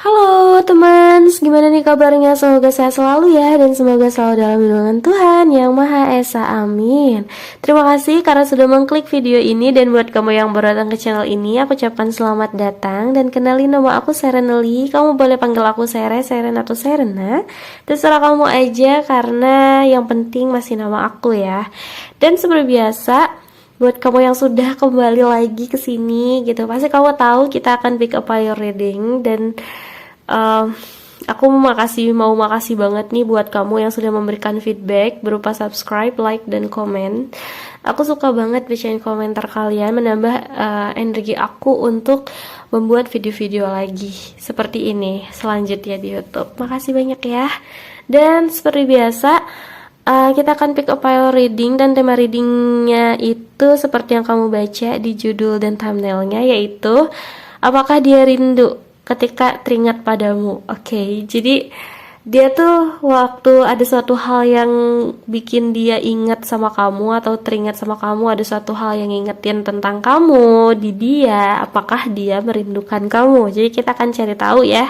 Halo teman, gimana nih kabarnya? Semoga sehat selalu ya, dan semoga selalu dalam lindungan Tuhan Yang Maha Esa, amin. Terima kasih karena sudah mengklik video ini. Dan buat kamu yang baru datang ke channel ini, aku ucapkan selamat datang. Dan kenalin, nama aku Serenely. Kamu boleh panggil aku Sere, Seren, atau Serena, terserah kamu aja, karena yang penting masih nama aku ya. Dan seperti biasa, buat kamu yang sudah kembali lagi ke sini gitu, pasti kamu tahu kita akan pick up your reading. Dan aku mau makasih banget nih buat kamu yang sudah memberikan feedback berupa subscribe, like, dan komen. Aku suka banget bacain komentar kalian, menambah energi aku untuk membuat video-video lagi seperti ini selanjutnya di YouTube. Makasih banyak ya. Dan seperti biasa, kita akan pick up your reading, dan tema readingnya itu seperti yang kamu baca di judul dan thumbnailnya, yaitu apakah dia rindu ketika teringat padamu. Oke, jadi dia tuh waktu ada suatu hal yang bikin dia ingat sama kamu atau teringat sama kamu, ada suatu hal yang ngingetin tentang kamu di dia, apakah dia merindukan kamu. Jadi kita akan cari tahu ya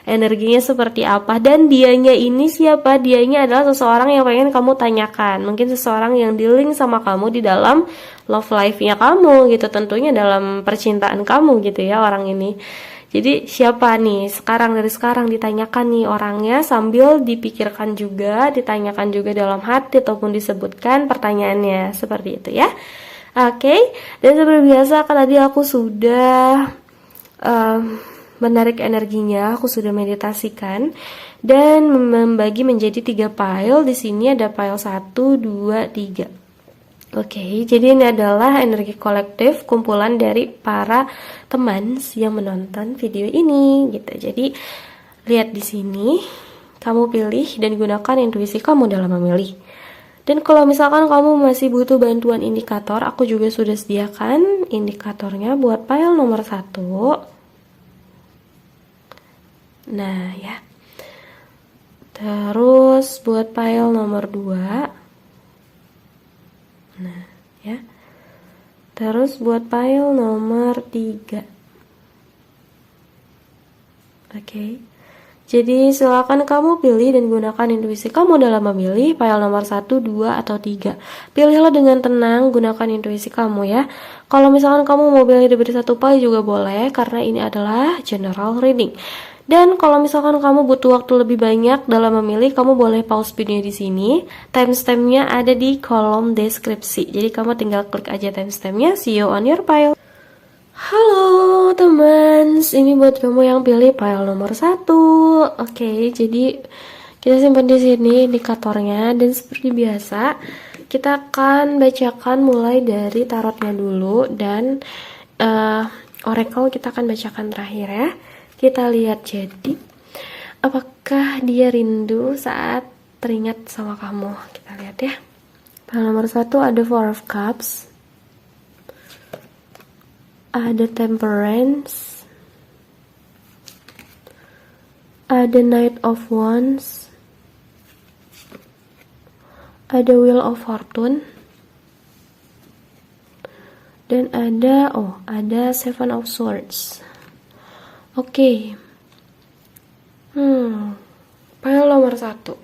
energinya seperti apa, dan dianya ini siapa. Dianya adalah seseorang yang pengen kamu tanyakan, mungkin seseorang yang dealing sama kamu di dalam love life-nya kamu gitu, tentunya dalam percintaan kamu gitu ya orang ini. Jadi siapa nih dari sekarang ditanyakan nih orangnya, sambil dipikirkan juga, ditanyakan juga dalam hati ataupun disebutkan pertanyaannya, seperti itu ya. Oke, dan seperti biasa kan tadi aku sudah menarik energinya, aku sudah meditasikan dan membagi menjadi 3 pile. Di sini ada pile 1, 2, 3. Oke, jadi ini adalah energi kolektif kumpulan dari para teman yang menonton video ini gitu. Jadi lihat di sini, kamu pilih dan gunakan intuisi kamu dalam memilih. Dan kalau misalkan kamu masih butuh bantuan indikator, aku juga sudah sediakan indikatornya buat pile nomor 1. Nah ya. Terus buat pile nomor 2. Nah, ya. Terus buat pile nomor 3. Oke. Jadi silakan kamu pilih dan gunakan intuisi kamu dalam memilih pile nomor 1, 2, atau 3. Pilihlah dengan tenang, gunakan intuisi kamu ya. Kalau misalkan kamu mau pilih dari satu pile juga boleh, karena ini adalah general reading. Dan kalau misalkan kamu butuh waktu lebih banyak dalam memilih, kamu boleh pause video di sini. Timestampnya ada di kolom deskripsi. Jadi kamu tinggal klik aja timestampnya. See you on your pile. Halo teman, ini buat kamu yang pilih pile nomor 1. Oke, jadi kita simpan di sini indikatornya, dan seperti biasa kita akan bacakan mulai dari tarotnya dulu, dan oracle kita akan bacakan terakhir ya. Kita lihat, jadi apakah dia rindu saat teringat sama kamu. Kita lihat ya. Pile nomor 1 ada 4 of Cups, ada Temperance, ada Knight of Wands, ada Wheel of Fortune, dan ada Seven of Swords. Oke. Pile nomor 1.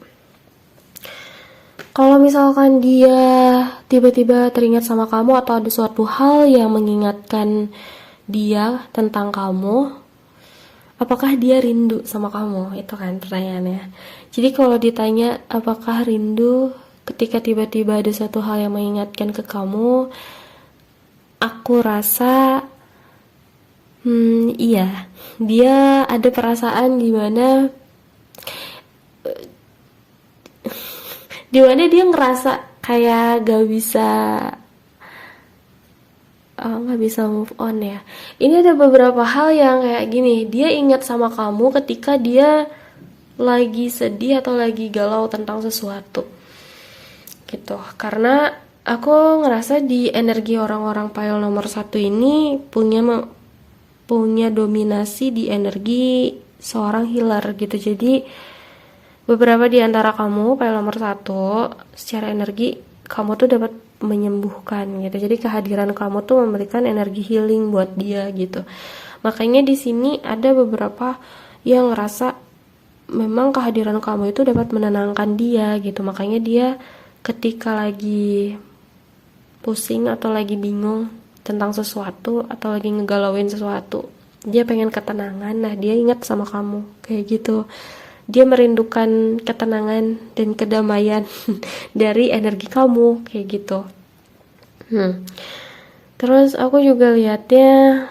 Kalau misalkan dia tiba-tiba teringat sama kamu, atau ada suatu hal yang mengingatkan dia tentang kamu, apakah dia rindu sama kamu? Itu kan pertanyaannya. Jadi kalau ditanya apakah rindu ketika tiba-tiba ada suatu hal yang mengingatkan ke kamu, aku rasa iya, dia ada perasaan dimana dia ngerasa kayak gak bisa move on ya. Ini ada beberapa hal yang kayak gini, dia ingat sama kamu ketika dia lagi sedih atau lagi galau tentang sesuatu gitu. Karena aku ngerasa di energi orang-orang pile nomor 1 ini punya dominasi di energi seorang healer gitu. Jadi beberapa di antara kamu pile nomor 1 secara energi kamu tuh dapat menyembuhkan gitu. Jadi kehadiran kamu tuh memberikan energi healing buat dia gitu. Makanya di sini ada beberapa Ia ngerasa memang kehadiran kamu itu dapat menenangkan dia gitu. Makanya dia ketika lagi pusing atau lagi bingung tentang sesuatu atau lagi ngegalauin sesuatu, dia pengen ketenangan, nah dia ingat sama kamu kayak gitu. Dia merindukan ketenangan dan kedamaian dari energi kamu kayak gitu. Terus aku juga lihatnya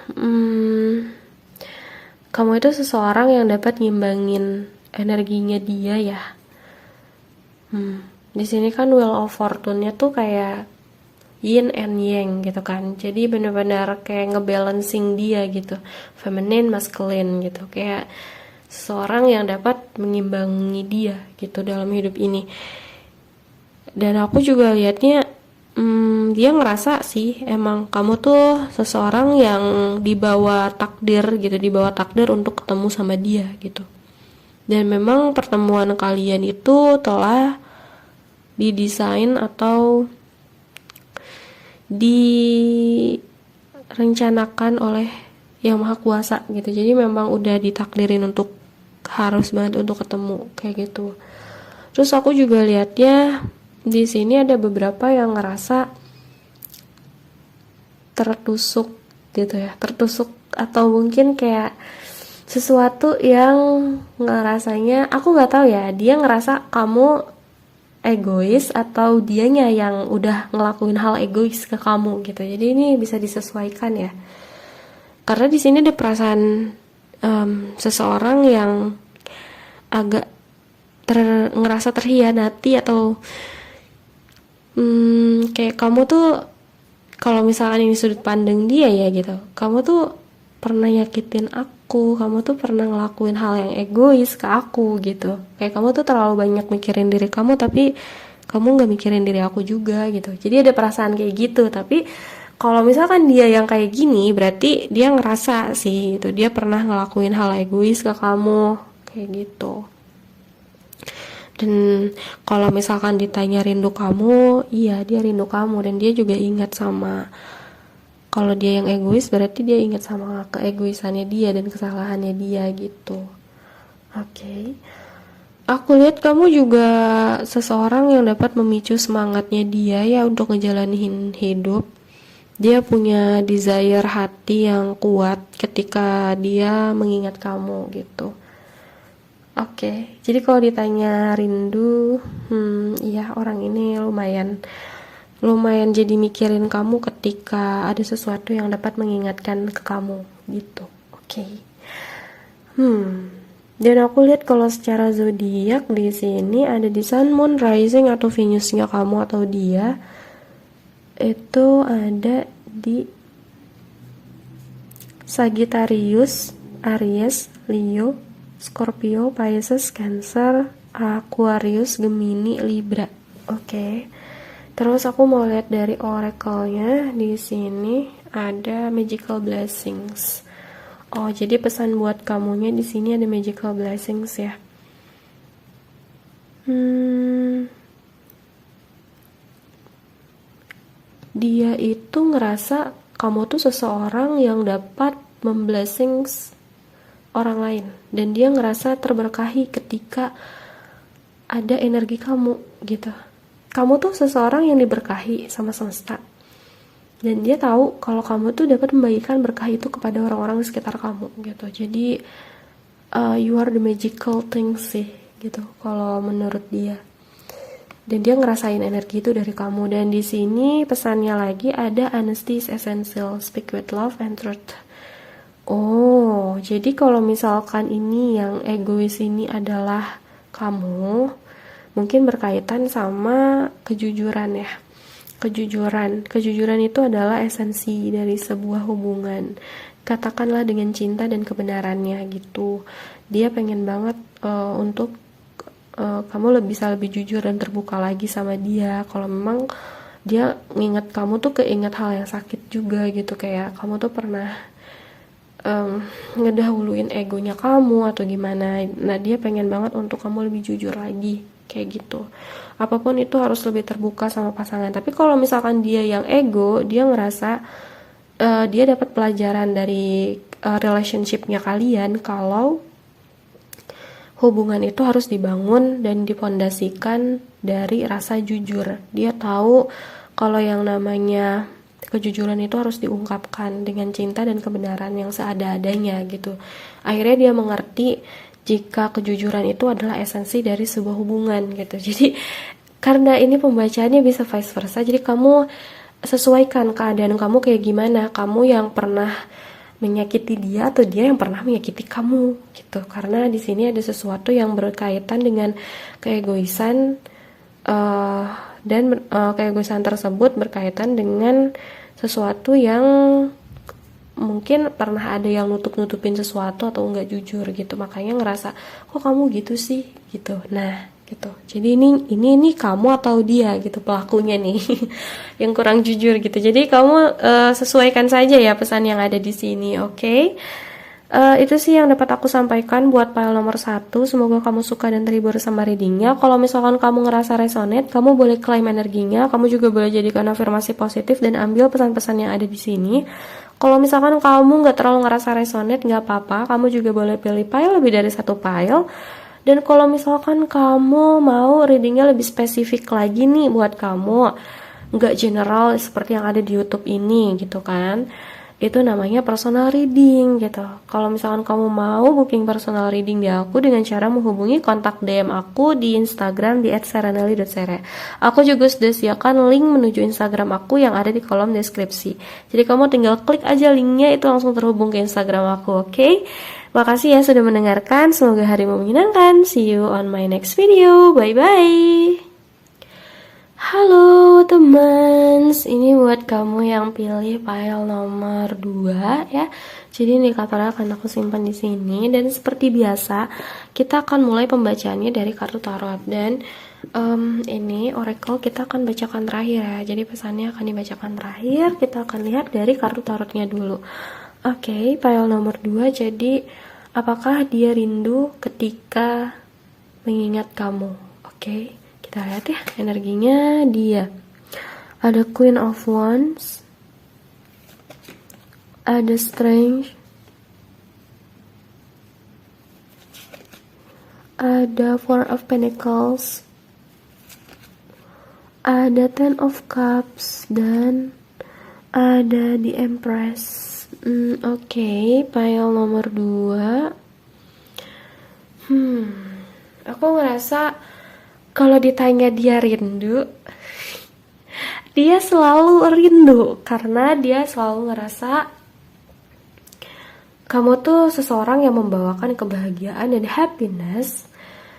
kamu itu seseorang yang dapat ngimbangin energinya dia ya. Di sini kan Wheel of Fortune-nya tuh kayak yin and yang gitu kan. Jadi benar-benar kayak ngebalancing dia gitu. Feminine, masculine gitu. Kayak seseorang yang dapat mengimbangi dia gitu dalam hidup ini. Dan aku juga lihatnya dia ngerasa sih emang kamu tuh seseorang yang dibawa takdir gitu, dibawa takdir untuk ketemu sama dia gitu. Dan memang pertemuan kalian itu telah didesain atau direncanakan oleh Yang Maha Kuasa gitu. Jadi memang udah ditakdirin untuk harus banget untuk ketemu kayak gitu. Terus aku juga lihatnya di sini ada beberapa yang ngerasa tertusuk gitu ya, tertusuk atau mungkin kayak sesuatu yang ngerasanya, aku nggak tahu ya, dia ngerasa kamu egois atau dianya yang udah ngelakuin hal egois ke kamu gitu. Jadi ini bisa disesuaikan ya, karena di sini ada perasaan seseorang yang agak ngerasa terhianati atau kayak kamu tuh, kalau misalkan ini sudut pandang dia ya gitu, kamu tuh pernah nyakitin aku, kamu tuh pernah ngelakuin hal yang egois ke aku gitu. Kayak kamu tuh terlalu banyak mikirin diri kamu, tapi kamu gak mikirin diri aku juga gitu. Jadi ada perasaan kayak gitu. Tapi kalau misalkan dia yang kayak gini, berarti dia ngerasa sih itu dia pernah ngelakuin hal egois ke kamu kayak gitu. Dan kalau misalkan ditanya rindu kamu, iya dia rindu kamu, dan dia juga ingat sama, kalau dia yang egois berarti dia ingat sama keegoisannya dia dan kesalahannya dia gitu. Oke. Aku lihat kamu juga seseorang yang dapat memicu semangatnya dia ya untuk ngejalanin hidup. Dia punya desire hati yang kuat ketika dia mengingat kamu gitu. Oke, jadi kalau ditanya rindu, iya orang ini lumayan jadi mikirin kamu ketika ada sesuatu yang dapat mengingatkan ke kamu gitu. Oke. Dan aku lihat kalau secara zodiak di sini ada di Sun, Moon, Rising atau Venusnya kamu atau dia itu ada di Sagittarius, Aries, Leo, Scorpio, Pisces, Cancer, Aquarius, Gemini, Libra. Oke. Terus aku mau lihat dari oracle-nya. Di sini ada magical blessings. Oh, jadi pesan buat kamunya di sini ada magical blessings ya. Dia itu ngerasa kamu tuh seseorang yang dapat memblessings orang lain, dan dia ngerasa terberkahi ketika ada energi kamu gitu. Kamu tuh seseorang yang diberkahi sama semesta, dan dia tahu kalau kamu tuh dapat membagikan berkah itu kepada orang-orang di sekitar kamu gitu. Jadi you are the magical thing sih gitu kalau menurut dia, dan dia ngerasain energi itu dari kamu. Dan di sini pesannya lagi ada honesty is essential, speak with love and truth. Oh, jadi kalau misalkan ini yang egois ini adalah kamu, mungkin berkaitan sama kejujuran ya. Kejujuran itu adalah esensi dari sebuah hubungan. Katakanlah dengan cinta dan kebenarannya gitu. Dia pengen banget untuk kamu bisa lebih jujur dan terbuka lagi sama dia. Kalau memang dia nginget kamu tuh keinget hal yang sakit juga gitu, kayak kamu tuh pernah ngedahuluin egonya kamu atau gimana. Nah dia pengen banget untuk kamu lebih jujur lagi kayak gitu. Apapun itu harus lebih terbuka sama pasangan. Tapi kalau misalkan dia yang ego, dia ngerasa dia dapat pelajaran dari relationshipnya kalian, kalau hubungan itu harus dibangun dan dipondasikan dari rasa jujur. Dia tahu kalau yang namanya kejujuran itu harus diungkapkan dengan cinta dan kebenaran yang seada-adanya gitu. Akhirnya dia mengerti jika kejujuran itu adalah esensi dari sebuah hubungan gitu. Jadi karena ini pembacaannya bisa vice versa, jadi kamu sesuaikan keadaan kamu kayak gimana, kamu yang pernah menyakiti dia atau dia yang pernah menyakiti kamu gitu. Karena di sini ada sesuatu yang berkaitan dengan keegoisan, dan keegoisan tersebut berkaitan dengan sesuatu yang mungkin pernah ada yang nutup-nutupin sesuatu atau nggak jujur gitu, makanya ngerasa kok kamu gitu sih gitu. Nah gitu, jadi ini kamu atau dia gitu pelakunya nih yang kurang jujur gitu. Jadi kamu sesuaikan saja ya pesan yang ada di sini, oke? Itu sih yang dapat aku sampaikan buat file nomor 1. Semoga kamu suka dan terhibur sama readingnya. Kalau misalkan kamu ngerasa resonate, kamu boleh claim energinya. Kamu juga boleh jadikan afirmasi positif dan ambil pesan-pesan yang ada di sini. Kalau misalkan kamu nggak terlalu ngerasa resonate, nggak apa-apa. Kamu juga boleh pilih file lebih dari 1 file. Dan kalau misalkan kamu mau readingnya lebih spesifik lagi nih buat kamu, nggak general seperti yang ada di YouTube ini gitu kan, itu namanya personal reading gitu. Kalau misalkan kamu mau booking personal reading di aku dengan cara menghubungi kontak DM aku di Instagram di @serenelly.sere. Aku juga sudah siapkan link menuju Instagram aku yang ada di kolom deskripsi. Jadi kamu tinggal klik aja linknya, itu langsung terhubung ke Instagram aku, oke? Makasih ya sudah mendengarkan, semoga harimu menyenangkan. See you on my next video, bye-bye. Halo teman, ini buat kamu yang pilih file nomor 2 ya. Jadi indikatornya akan aku simpan di sini, dan seperti biasa kita akan mulai pembacaannya dari kartu tarot. Dan ini oracle kita akan bacakan terakhir ya. Jadi pesannya akan dibacakan terakhir. Kita akan lihat dari kartu tarotnya dulu. Oke, file nomor 2. Jadi apakah dia rindu ketika mengingat kamu? Oke. Kita lihat ya energinya dia. Ada Queen of Wands, ada Strange, ada Four of Pentacles, ada Ten of Cups, dan ada The Empress. Oke, file nomor 2. Aku ngerasa kalau ditanya dia rindu, dia selalu rindu karena dia selalu ngerasa kamu tuh seseorang yang membawakan kebahagiaan dan happiness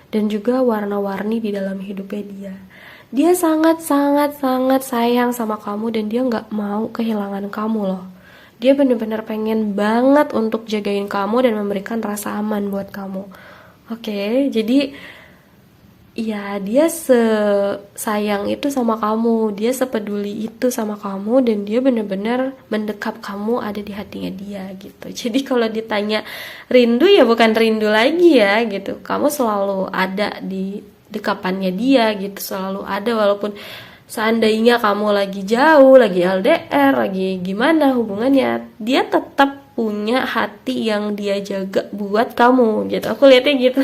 dan juga warna-warni di dalam hidupnya dia. Dia sangat sayang sama kamu dan dia nggak mau kehilangan kamu loh. Dia bener-bener pengen banget untuk jagain kamu dan memberikan rasa aman buat kamu. Oke, jadi ya dia sayang itu sama kamu, dia sepeduli itu sama kamu, dan dia bener-bener mendekap kamu ada di hatinya dia gitu. Jadi kalau ditanya rindu ya bukan rindu lagi ya gitu, kamu selalu ada di dekapannya dia gitu, selalu ada walaupun seandainya kamu lagi jauh, lagi LDR, lagi gimana hubungannya, dia tetap punya hati yang dia jaga buat kamu gitu. Aku lihatnya gitu.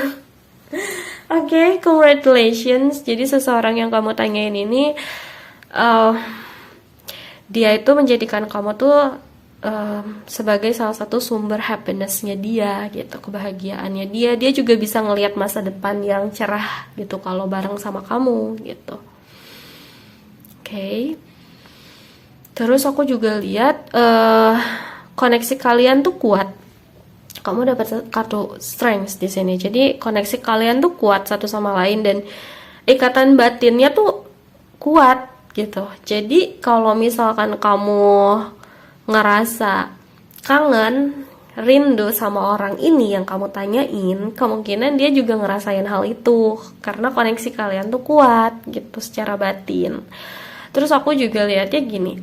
Oke, congratulations. Jadi seseorang yang kamu tanyain ini, dia itu menjadikan kamu tuh sebagai salah satu sumber happinessnya dia gitu, kebahagiaannya dia. Dia juga bisa ngelihat masa depan yang cerah gitu kalau bareng sama kamu gitu. Oke. Terus aku juga lihat koneksi kalian tuh kuat. Kamu dapat kartu strength di sini. Jadi koneksi kalian tuh kuat satu sama lain dan ikatan batinnya tuh kuat gitu. Jadi kalau misalkan kamu ngerasa kangen, rindu sama orang ini yang kamu tanyain, kemungkinan dia juga ngerasain hal itu karena koneksi kalian tuh kuat gitu secara batin. Terus aku juga lihatnya gini,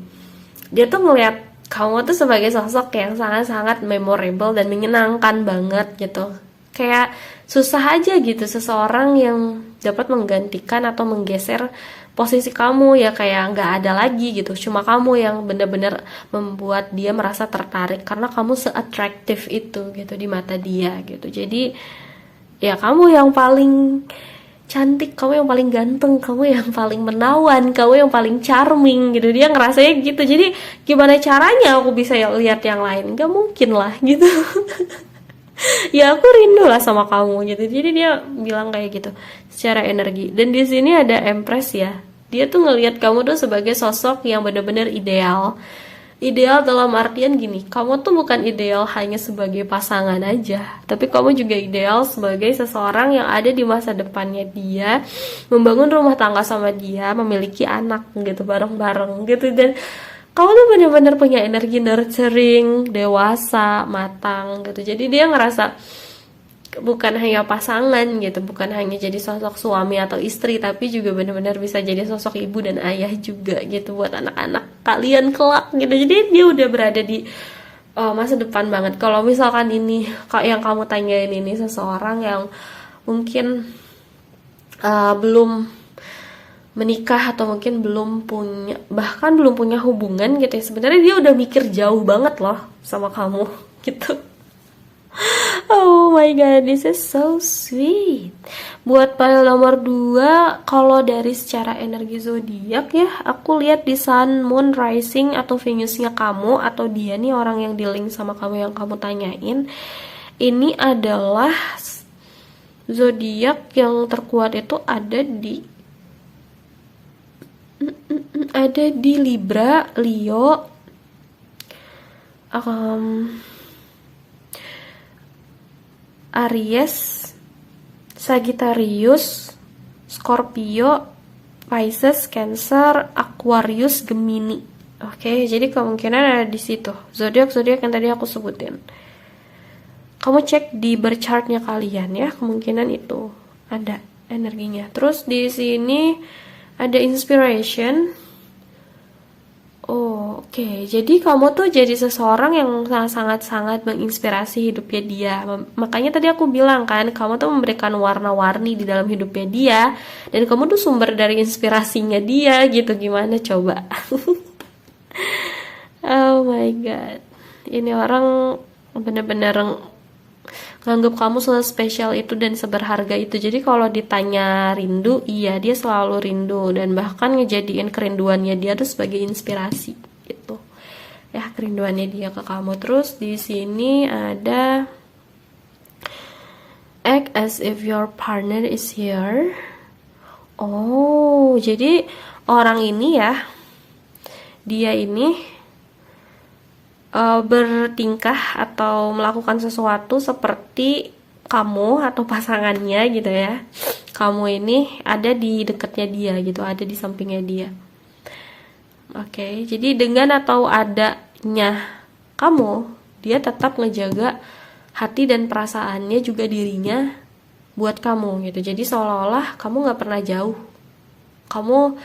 dia tuh ngelihat kamu tuh sebagai sosok yang sangat-sangat memorable dan menyenangkan banget gitu. Kayak susah aja gitu seseorang yang dapat menggantikan atau menggeser posisi kamu, ya kayak nggak ada lagi gitu. Cuma kamu yang bener-bener membuat dia merasa tertarik karena kamu se-atraktif itu gitu di mata dia gitu. Jadi ya kamu yang paling cantik, kamu yang paling ganteng, kamu yang paling menawan, kamu yang paling charming gitu. Dia ngerasanya gitu. Jadi gimana caranya aku bisa lihat yang lain? Gak mungkin lah gitu. Ya aku rindu lah sama kamu gitu. Jadi dia bilang kayak gitu secara energi. Dan di sini ada Empress ya. Dia tuh ngelihat kamu tuh sebagai sosok yang benar-benar ideal. Ideal dalam artian gini, kamu tuh bukan ideal hanya sebagai pasangan aja, tapi kamu juga ideal sebagai seseorang yang ada di masa depannya dia, membangun rumah tangga sama dia, memiliki anak gitu bareng-bareng gitu. Dan kamu tuh bener-bener punya energi nurturing, dewasa, matang gitu. Jadi dia ngerasa bukan hanya pasangan gitu, bukan hanya jadi sosok suami atau istri, tapi juga benar-benar bisa jadi sosok ibu dan ayah juga gitu buat anak-anak kalian kelak gitu. Jadi dia udah berada di masa depan banget. Kalau misalkan ini yang kamu tanyain ini seseorang yang mungkin belum menikah atau mungkin bahkan belum punya hubungan gitu ya, sebenarnya dia udah mikir jauh banget loh sama kamu gitu. Oh my god, this is so sweet. Buat pile nomor 2, kalau dari secara energi zodiak ya, aku lihat di Sun, Moon, Rising atau Venusnya kamu atau dia nih orang yang di link sama kamu yang kamu tanyain. Ini adalah zodiak yang terkuat itu ada di Libra, Leo, Aries, Sagittarius, Scorpio, Pisces, Cancer, Aquarius, Gemini. Oke, jadi kemungkinan ada di situ zodiak-zodiak yang tadi aku sebutin. Kamu cek di birth chartnya kalian ya, kemungkinan itu ada energinya. Terus di sini ada inspiration. Oh, oke. Jadi kamu tuh jadi seseorang yang sangat-sangat menginspirasi hidupnya dia. Makanya tadi aku bilang kan, kamu tuh memberikan warna-warni di dalam hidupnya dia, dan kamu tuh sumber dari inspirasinya dia gitu. Gimana coba? Oh my god. Ini orang bener-bener nganggap kamu spesial itu dan seberharga itu. Jadi kalau ditanya rindu, iya dia selalu rindu, dan bahkan ngejadiin kerinduannya dia tuh sebagai inspirasi gitu. Ya, kerinduannya dia ke kamu. Terus di sini ada act as if your partner is here. Oh, jadi orang ini ya, dia ini bertingkah atau melakukan sesuatu seperti kamu atau pasangannya gitu ya. Kamu ini ada di dekatnya dia gitu, ada di sampingnya dia. Oke, jadi dengan atau adanya kamu, dia tetap ngejaga hati dan perasaannya juga dirinya buat kamu gitu. Jadi seolah-olah kamu gak pernah jauh. Kamu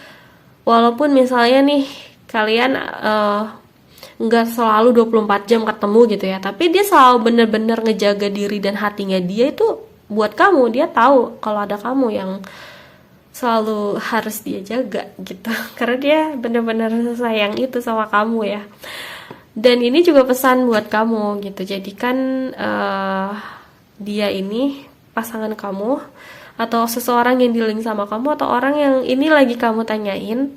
walaupun misalnya nih kalian nggak selalu 24 jam ketemu gitu ya, tapi dia selalu bener-bener ngejaga diri dan hatinya dia itu buat kamu. Dia tahu kalau ada kamu yang selalu harus dia jaga gitu, karena dia bener-bener sayang itu sama kamu ya. Dan ini juga pesan buat kamu gitu, jadikan dia ini pasangan kamu atau seseorang yang di-link sama kamu atau orang yang ini lagi kamu tanyain,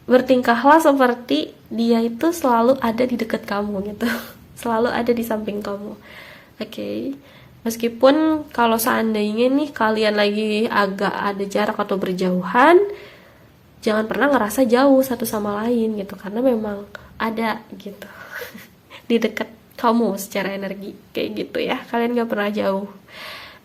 bertingkahlah seperti dia itu selalu ada di dekat kamu gitu. Selalu ada di samping kamu. Oke. Meskipun kalau seandainya nih kalian lagi agak ada jarak atau berjauhan, jangan pernah ngerasa jauh satu sama lain gitu, karena memang ada gitu di dekat kamu secara energi kayak gitu ya. Kalian gak pernah jauh.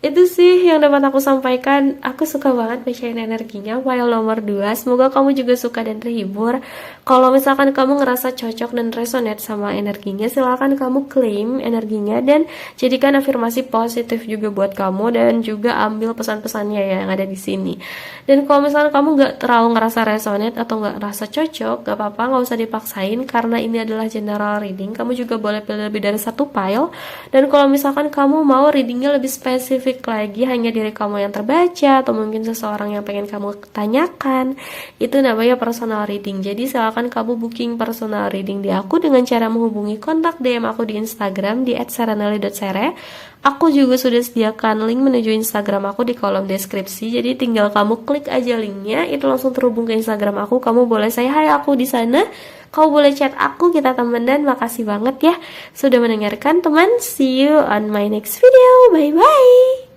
Itu sih yang dapat aku sampaikan. Aku suka banget bacain energinya file nomor 2. Semoga kamu juga suka dan terhibur. Kalau misalkan kamu ngerasa cocok dan resonate sama energinya, silakan kamu claim energinya dan jadikan afirmasi positif juga buat kamu, dan juga ambil pesan-pesannya yang ada di sini. Dan kalau misalkan kamu gak terlalu ngerasa resonate atau gak ngerasa cocok, gak apa-apa, gak usah dipaksain, karena ini adalah general reading. Kamu juga boleh pilih lebih dari satu file. Dan kalau misalkan kamu mau readingnya lebih spesifik klik lagi hanya diri kamu yang terbaca, atau mungkin seseorang yang pengen kamu tanyakan. Itu namanya personal reading. Jadi silakan kamu booking personal reading di aku dengan cara menghubungi kontak DM aku di Instagram di @saranali.sere. Aku juga sudah sediakan link menuju Instagram aku di kolom deskripsi. Jadi tinggal kamu klik aja linknya, itu langsung terhubung ke Instagram aku. Kamu boleh say hi aku di sana. Kamu boleh chat aku, kita temenan. Makasih banget ya sudah mendengarkan teman. See you on my next video. Bye bye.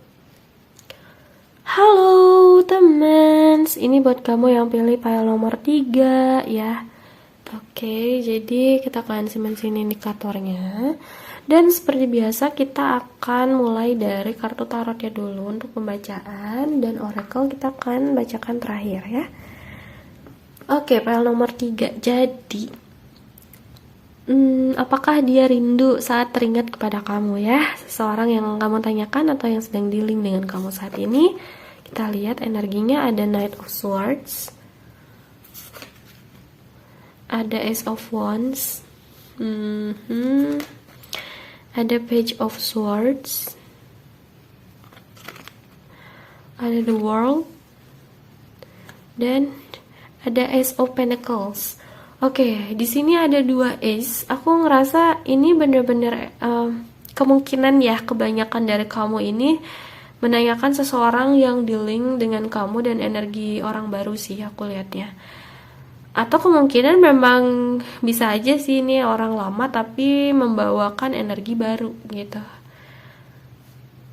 Halo teman, ini buat kamu yang pilih file nomor 3 ya. Oke, jadi kita akan simpan indikatornya. Dan seperti biasa kita akan mulai dari kartu tarotnya dulu untuk pembacaan, dan oracle kita akan bacakan terakhir ya. Oke, file nomor 3. Jadi apakah dia rindu saat teringat kepada kamu ya? Seseorang yang kamu tanyakan atau yang sedang dealing dengan kamu saat ini. Kita lihat energinya, ada Knight of Swords, ada Ace of Wands, ada Page of Swords, ada The World, dan ada Ace of Pentacles. Oke, di sini ada 2 Ace. Aku ngerasa ini bener-bener kemungkinan ya, kebanyakan dari kamu ini menanyakan seseorang yang dealing dengan kamu dan energi orang baru sih aku lihatnya. Atau kemungkinan memang bisa aja sih ini orang lama tapi membawakan energi baru gitu.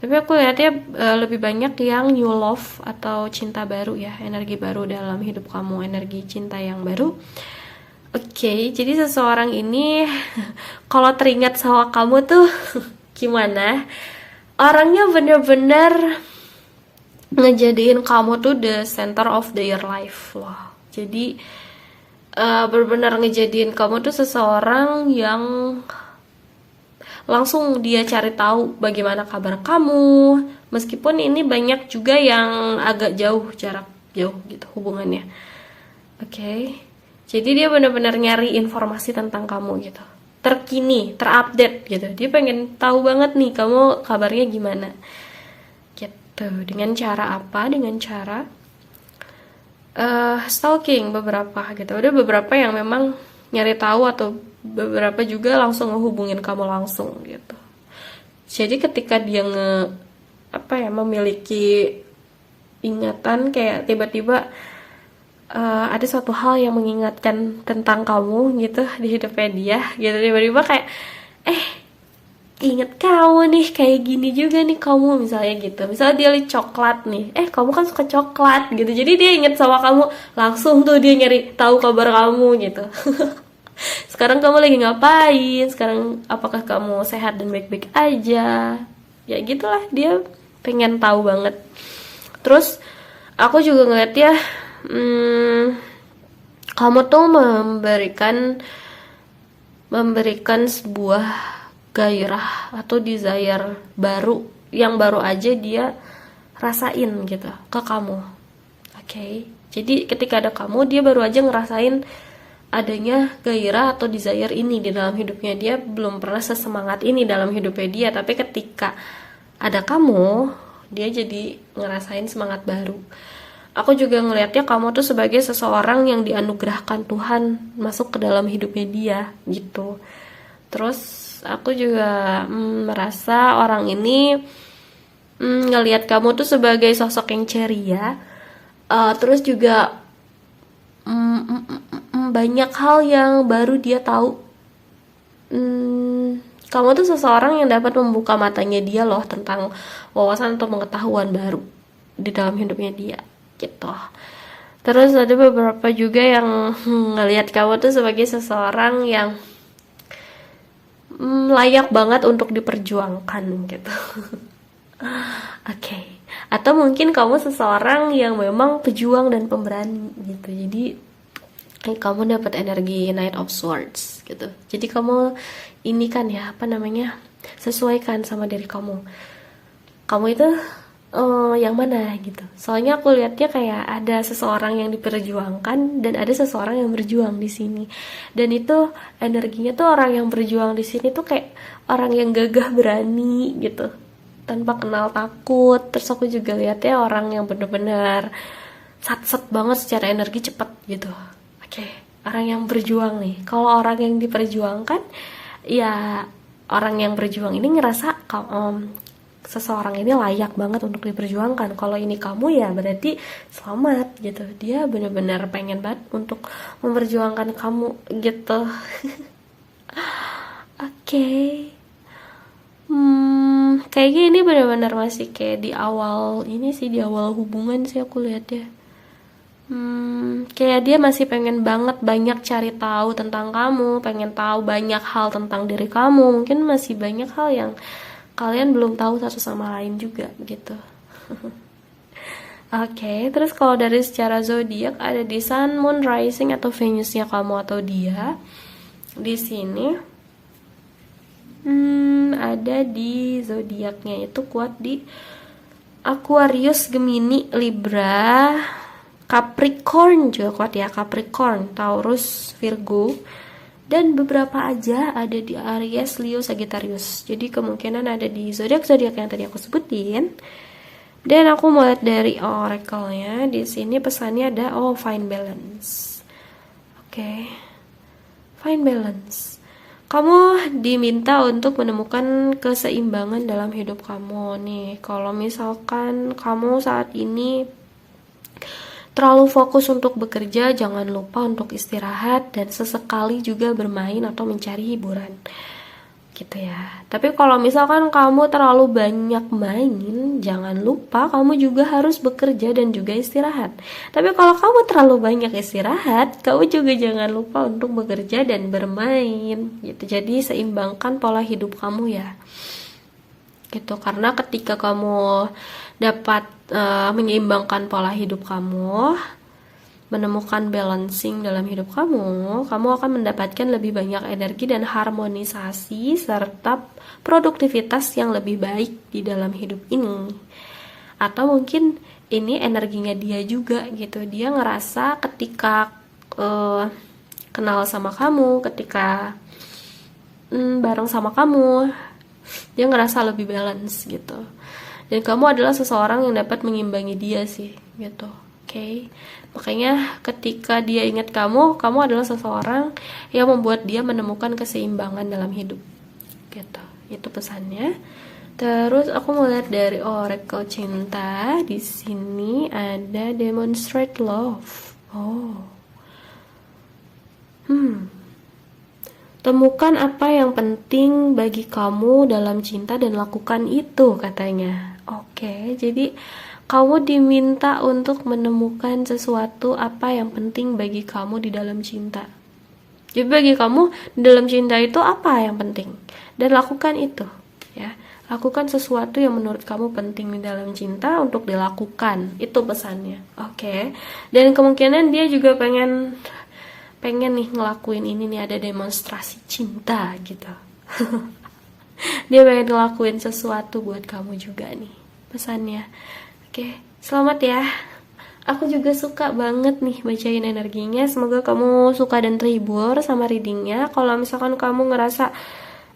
Tapi aku lihatnya lebih banyak yang new love atau cinta baru ya, energi baru dalam hidup kamu, energi cinta yang baru. Oke, jadi seseorang ini kalau teringat sama kamu tuh gimana? Orangnya bener-bener ngejadiin kamu tuh the center of their life loh. Jadi bener-bener ngejadiin kamu tuh seseorang yang langsung dia cari tahu bagaimana kabar kamu. Meskipun ini banyak juga yang agak jauh, jarak jauh gitu hubungannya. Oke. Jadi dia benar-benar nyari informasi tentang kamu gitu, terkini, terupdate gitu. Dia pengen tahu banget nih kamu kabarnya gimana gitu. Dengan cara apa? Dengan cara stalking beberapa gitu. Ada beberapa yang memang nyari tahu, atau beberapa juga langsung ngehubungin kamu langsung gitu. Jadi ketika dia memiliki ingatan, kayak tiba-tiba ada suatu hal yang mengingatkan tentang kamu gitu di hidupnya dia gitu, tiba-tiba kayak inget kamu nih, kayak gini juga nih kamu misalnya gitu. Misalnya dia liat coklat nih, kamu kan suka coklat gitu, jadi dia inget sama kamu, langsung tuh dia nyari tahu kabar kamu gitu. Sekarang kamu lagi ngapain, sekarang apakah kamu sehat dan baik-baik aja, ya gitulah, dia pengen tahu banget. Terus aku juga ngeliat ya, kamu tuh memberikan sebuah gairah atau desire baru yang baru aja dia rasain gitu ke kamu. Oke. Jadi ketika ada kamu, dia baru aja ngerasain adanya gairah atau desire ini di dalam hidupnya. Dia belum pernah sesemangat ini dalam hidupnya dia, tapi ketika ada kamu, dia jadi ngerasain semangat baru. Aku juga ngelihatnya kamu tuh sebagai seseorang yang dianugerahkan Tuhan masuk ke dalam hidupnya dia gitu. Terus aku juga merasa orang ini ngelihat kamu tuh sebagai sosok yang ceria. Terus juga banyak hal yang baru dia tahu. Kamu tuh seseorang yang dapat membuka matanya dia loh tentang wawasan atau pengetahuan baru di dalam hidupnya dia gitu. Terus ada beberapa juga yang ngelihat kamu tuh sebagai seseorang yang layak banget untuk diperjuangkan gitu. Oke. Atau mungkin kamu seseorang yang memang pejuang dan pemberani gitu. Jadi kamu dapat energi Knight of Swords gitu. Jadi kamu ini kan ya, sesuaikan sama diri kamu. Kamu itu yang mana gitu. Soalnya aku lihatnya kayak ada seseorang yang diperjuangkan dan ada seseorang yang berjuang di sini. Dan itu energinya tuh orang yang berjuang di sini tuh kayak orang yang gagah berani gitu. tanpa kenal takut. Terus aku juga lihatnya orang yang bener-bener sat-set banget secara energi, cepet gitu. Oke, orang yang berjuang nih. Kalau orang yang diperjuangkan, ya orang yang berjuang ini ngerasa seseorang ini layak banget untuk diperjuangkan. Kalau ini kamu, ya berarti selamat gitu. Dia bener-bener pengen banget untuk memperjuangkan kamu gitu. Oke. Kayaknya ini benar-benar masih kayak di awal ini sih, di awal hubungan sih aku lihat ya. Kayak dia masih pengen banget banyak cari tahu tentang kamu, pengen tahu banyak hal tentang diri kamu. Mungkin masih banyak hal yang kalian belum tahu satu sama lain juga gitu. Oke, terus kalau dari secara zodiak ada di Sun, Moon, Rising atau Venusnya kamu atau dia. Di sini ada di zodiaknya itu kuat di Aquarius, Gemini, Libra, Capricorn juga kuat ya, Capricorn, Taurus, Virgo, dan beberapa aja ada di Aries, Leo, Sagittarius. Jadi kemungkinan ada di zodiak-zodiak yang tadi aku sebutin. Dan aku mau lihat dari oracle-nya. Di sini pesannya ada find balance. Oke. Find balance. Kamu diminta untuk menemukan keseimbangan dalam hidup kamu nih. Kalau misalkan kamu saat ini terlalu fokus untuk bekerja, jangan lupa untuk istirahat dan sesekali juga bermain atau mencari hiburan gitu ya. Tapi kalau misalkan kamu terlalu banyak main, jangan lupa kamu juga harus bekerja dan juga istirahat. Tapi kalau kamu terlalu banyak istirahat, kamu juga jangan lupa untuk bekerja dan bermain gitu. Jadi seimbangkan pola hidup kamu ya gitu. Karena ketika kamu dapat menyeimbangkan pola hidup kamu, menemukan balancing dalam hidup kamu akan mendapatkan lebih banyak energi dan harmonisasi serta produktivitas yang lebih baik di dalam hidup ini. Atau mungkin ini energinya dia juga gitu. Dia ngerasa ketika kenal sama kamu, ketika bareng sama kamu, dia ngerasa lebih balance gitu. Dan kamu adalah seseorang yang dapat mengimbangi dia sih gitu. Oke. Makanya ketika dia ingat kamu adalah seseorang yang membuat dia menemukan keseimbangan dalam hidup gitu. Itu pesannya. Terus aku mau lihat dari oracle cinta. Di sini ada demonstrate love. Temukan apa yang penting bagi kamu dalam cinta dan lakukan itu, katanya. Oke, jadi kamu diminta untuk menemukan sesuatu apa yang penting bagi kamu di dalam cinta. Jadi bagi kamu di dalam cinta itu apa yang penting, dan lakukan itu ya. Lakukan sesuatu yang menurut kamu penting di dalam cinta untuk dilakukan. Itu pesannya. Oke. Dan kemungkinan dia juga pengen nih ngelakuin ini nih, ada demonstrasi cinta gitu. Dia pengen ngelakuin sesuatu buat kamu juga nih pesannya. Oke, selamat ya. Aku juga suka banget nih bacain energinya. Semoga kamu suka dan terhibur sama readingnya. Kalau misalkan kamu ngerasa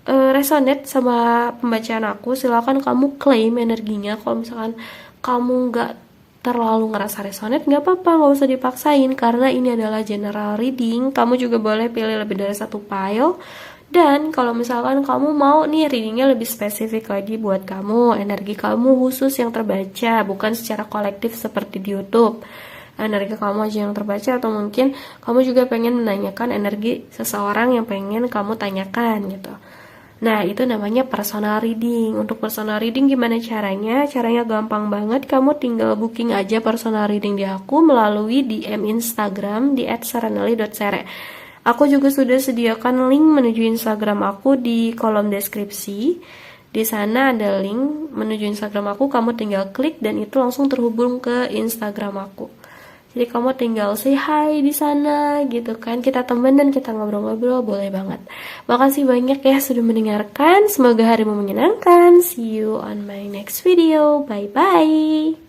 resonate sama pembacaan aku, silakan kamu claim energinya. Kalau misalkan kamu nggak terlalu ngerasa resonate, nggak apa-apa, nggak usah dipaksain, karena ini adalah general reading. Kamu juga boleh pilih lebih dari satu pile. Dan kalau misalkan kamu mau nih readingnya lebih spesifik lagi buat kamu, energi kamu khusus yang terbaca, bukan secara kolektif seperti di YouTube, energi kamu aja yang terbaca, atau mungkin kamu juga pengen menanyakan energi seseorang yang pengen kamu tanyakan gitu. Nah, itu namanya personal reading. Untuk personal reading gimana caranya? Caranya gampang banget. Kamu tinggal booking aja personal reading di aku melalui DM Instagram di @saranali.sere. Aku juga sudah sediakan link menuju Instagram aku di kolom deskripsi. Di sana ada link menuju Instagram aku. Kamu tinggal klik dan itu langsung terhubung ke Instagram aku. Jadi kamu tinggal say hi di sana gitu kan. Kita temen dan kita ngobrol-ngobrol, boleh banget. Makasih banyak ya sudah mendengarkan. Semoga harimu menyenangkan. See you on my next video. Bye bye.